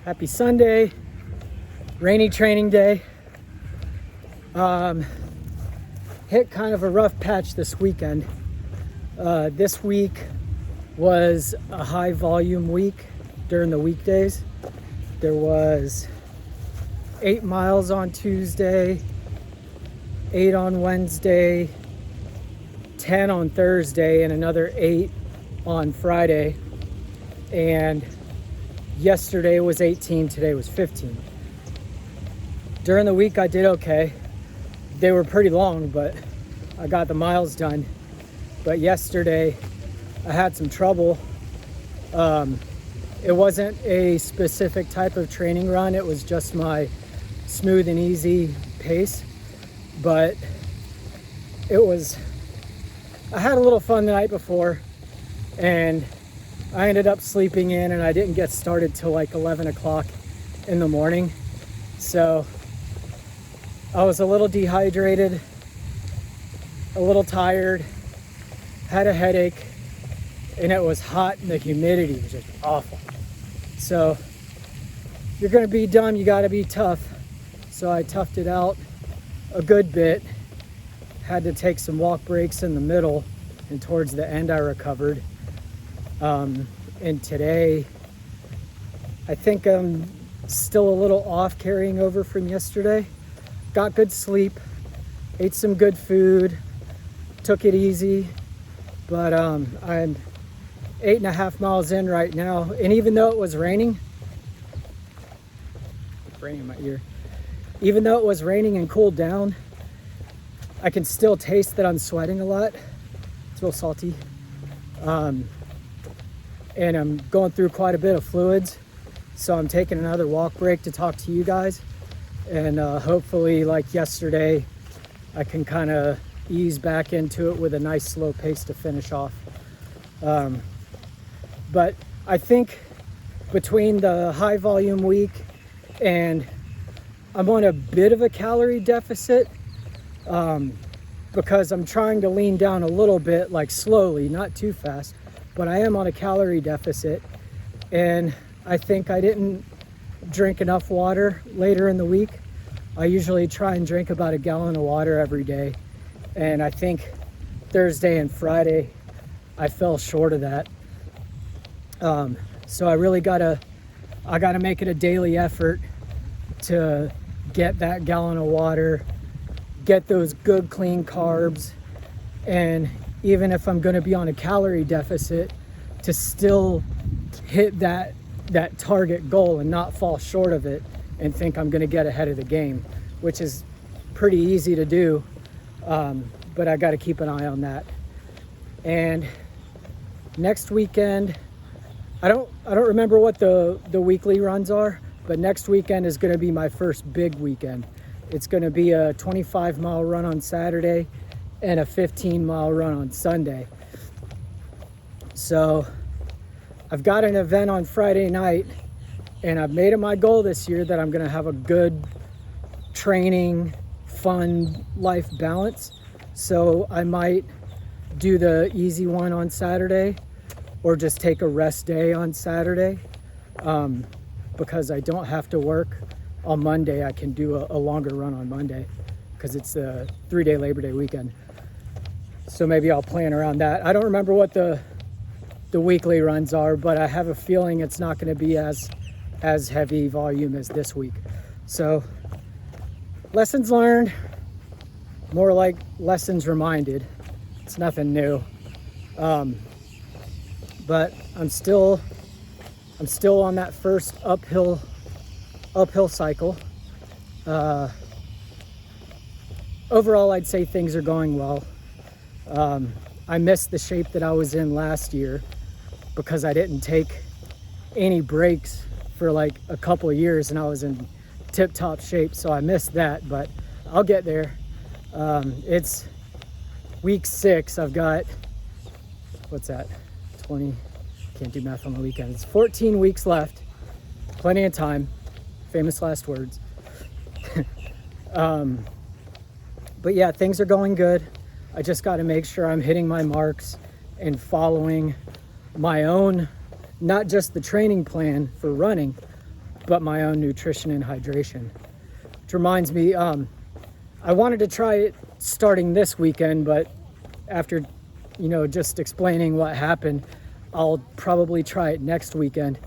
Happy Sunday, rainy training day. Hit kind of a rough patch this weekend. This week was a high volume week during the weekdays. There was 8 miles on Tuesday, 8 on Wednesday, 10 on Thursday, and another 8 on Friday. And yesterday was 18, today was 15. During the week I did okay. They were pretty long, but I got the miles done. But yesterday I had some trouble. It wasn't a specific type of training run. It was just my smooth and easy pace. But I had a little fun the night before, and I ended up sleeping in, and I didn't get started till like 11 o'clock in the morning. So I was a little dehydrated, a little tired, had a headache, and it was hot, and the humidity was just awful. So if you're gonna be dumb, you gotta be tough. So I toughed it out a good bit. Had to take some walk breaks in the middle, and towards the end I recovered. And today, I think I'm still a little off carrying over from yesterday. Got good sleep, ate some good food, took it easy, but I'm 8.5 miles in right now. And even though it was raining in my ear, even though it was raining and cooled down, I can still taste that I'm sweating a lot. It's a little salty. And I'm going through quite a bit of fluids. So I'm taking another walk break to talk to you guys. And hopefully, like yesterday, I can kind of ease back into it with a nice slow pace to finish off. But I think between the high volume week and I'm on a bit of a calorie deficit, because I'm trying to lean down a little bit, like slowly, not too fast, but I am on a calorie deficit. And I think I didn't drink enough water later in the week. I usually try and drink about a gallon of water every day. And I think Thursday and Friday, I fell short of that. So I really gotta make it a daily effort to get that gallon of water, get those good clean carbs, and even if I'm going to be on a calorie deficit, to still hit that target goal and not fall short of it and think I'm going to get ahead of the game, which is pretty easy to do, but I got to keep an eye on that. And next weekend, I don't remember what the weekly runs are, but next weekend is going to be my first big weekend. It's going to be a 25-mile run on Saturday and a 15-mile run on Sunday. So I've got an event on Friday night, and I've made it my goal this year that I'm going to have a good training, fun life balance. So I might do the easy one on Saturday or just take a rest day on Saturday, because I don't have to work on Monday. I can do a longer run on Monday because it's a 3-day Labor Day weekend. So maybe I'll plan around that. I don't remember what the weekly runs are, but I have a feeling it's not going to be as heavy volume as this week. So lessons learned, more like lessons reminded. It's nothing new. But I'm still on that first uphill cycle. Overall, I'd say things are going well. I missed the shape that I was in last year because I didn't take any breaks for like a couple of years, and I was in tip-top shape, so I missed that, but I'll get there. It's week 6. I've got, what's that, 20, can't do math on the weekend. It's 14 weeks left, plenty of time, famous last words. But yeah, things are going good. I just got to make sure I'm hitting my marks and following my own, not just the training plan for running, but my own nutrition and hydration. Which reminds me, I wanted to try it starting this weekend, but after, just explaining what happened, I'll probably try it next weekend.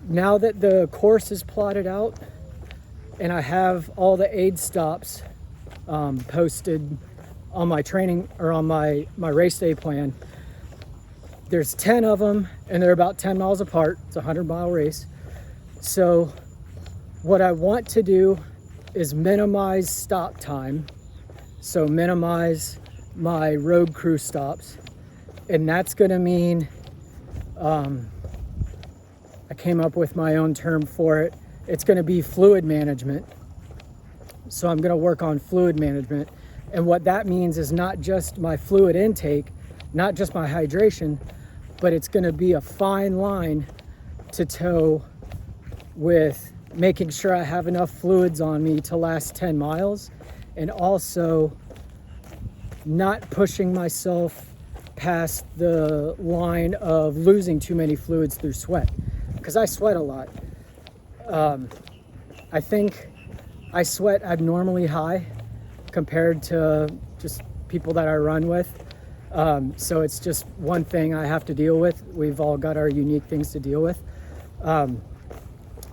Now that the course is plotted out and I have all the aid stops posted on my training or on my race day plan, there's 10 of them and they're about 10 miles apart. It's a 100-mile race. So what I want to do is minimize stop time. So minimize my road crew stops. And that's going to mean, I came up with my own term for it. It's going to be fluid management. So I'm going to work on fluid management. And what that means is not just my fluid intake, not just my hydration, but it's going to be a fine line to toe with making sure I have enough fluids on me to last 10 miles and also not pushing myself past the line of losing too many fluids through sweat, because I sweat a lot. I think I sweat abnormally high compared to just people that I run with. So it's just one thing I have to deal with. We've all got our unique things to deal with.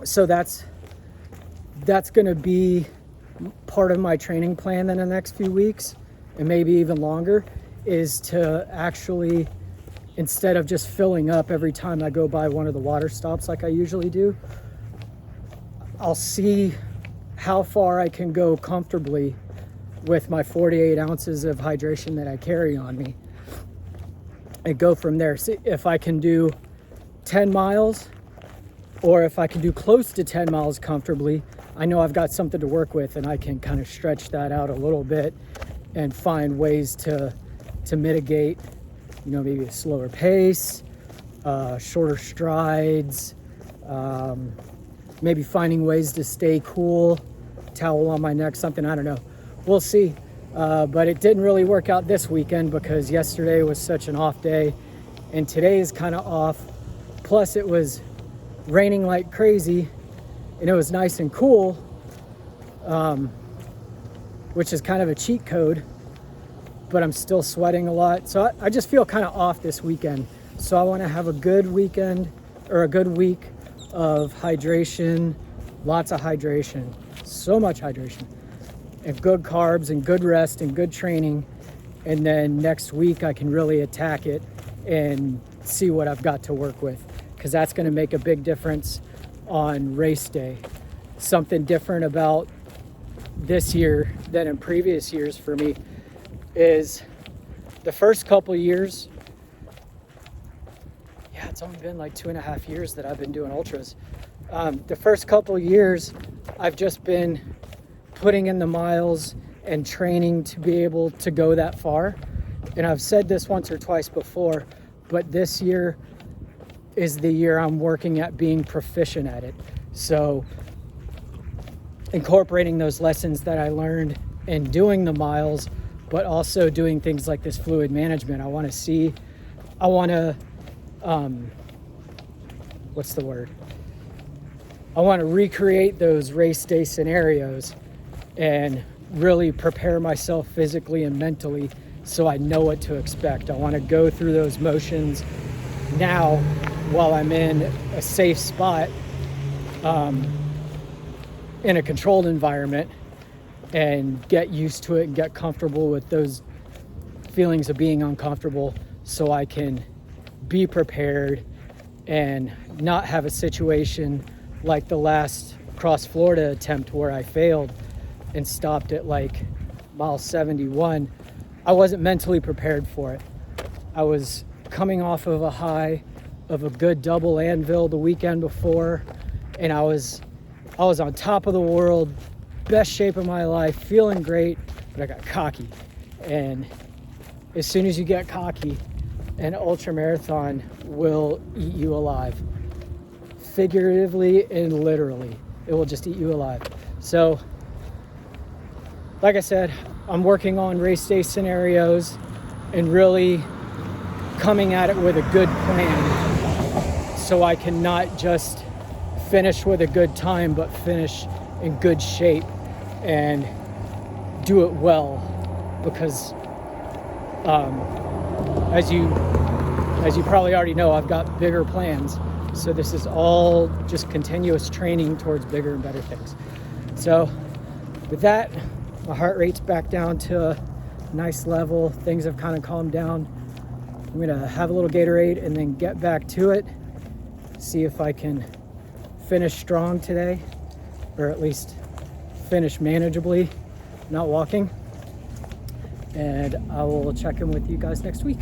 So that's going to be part of my training plan in the next few weeks, and maybe even longer, is to actually, instead of just filling up every time I go by one of the water stops like I usually do, I'll see how far I can go comfortably with my 48 ounces of hydration that I carry on me and go from there. See if I can do 10 miles or if I can do close to 10 miles comfortably. I know I've got something to work with, and I can kind of stretch that out a little bit and find ways to mitigate, maybe a slower pace, shorter strides, maybe finding ways to stay cool, towel on my neck, something, I don't know. We'll see. But it didn't really work out this weekend because yesterday was such an off day and today is kind of off. Plus it was raining like crazy and it was nice and cool, which is kind of a cheat code, but I'm still sweating a lot. So I just feel kind of off this weekend. So I want to have a good weekend or a good week of hydration, lots of hydration, so much hydration, and good carbs and good rest and good training. And then next week I can really attack it and see what I've got to work with, because that's going to make a big difference on race day. Something different about this year than in previous years for me is the first couple years, it's only been like 2.5 years that I've been doing ultras. The first couple years I've just been putting in the miles and training to be able to go that far. And I've said this once or twice before, but this year is the year I'm working at being proficient at it. So incorporating those lessons that I learned in doing the miles, but also doing things like this fluid management. I want to recreate those race day scenarios and really prepare myself physically and mentally so I know what to expect. I want to go through those motions now while I'm in a safe spot, in a controlled environment, and get used to it and get comfortable with those feelings of being uncomfortable so I can be prepared and not have a situation like the last Cross Florida attempt where I failed and stopped at like mile 71. I wasn't mentally prepared for it. I was coming off of a high of a good double anvil the weekend before, and I was on top of the world, best shape of my life, feeling great, but I got cocky. And as soon as you get cocky, an ultra marathon will eat you alive. Figuratively and literally, it will just eat you alive. So, like I said, I'm working on race day scenarios and really coming at it with a good plan so I can not just finish with a good time, but finish in good shape and do it well, because as you probably already know, I've got bigger plans. So this is all just continuous training towards bigger and better things. So with that, my heart rate's back down to a nice level. Things have kind of calmed down. I'm gonna have a little Gatorade and then get back to it. See if I can finish strong today, or at least finish manageably, not walking. And I will check in with you guys next week.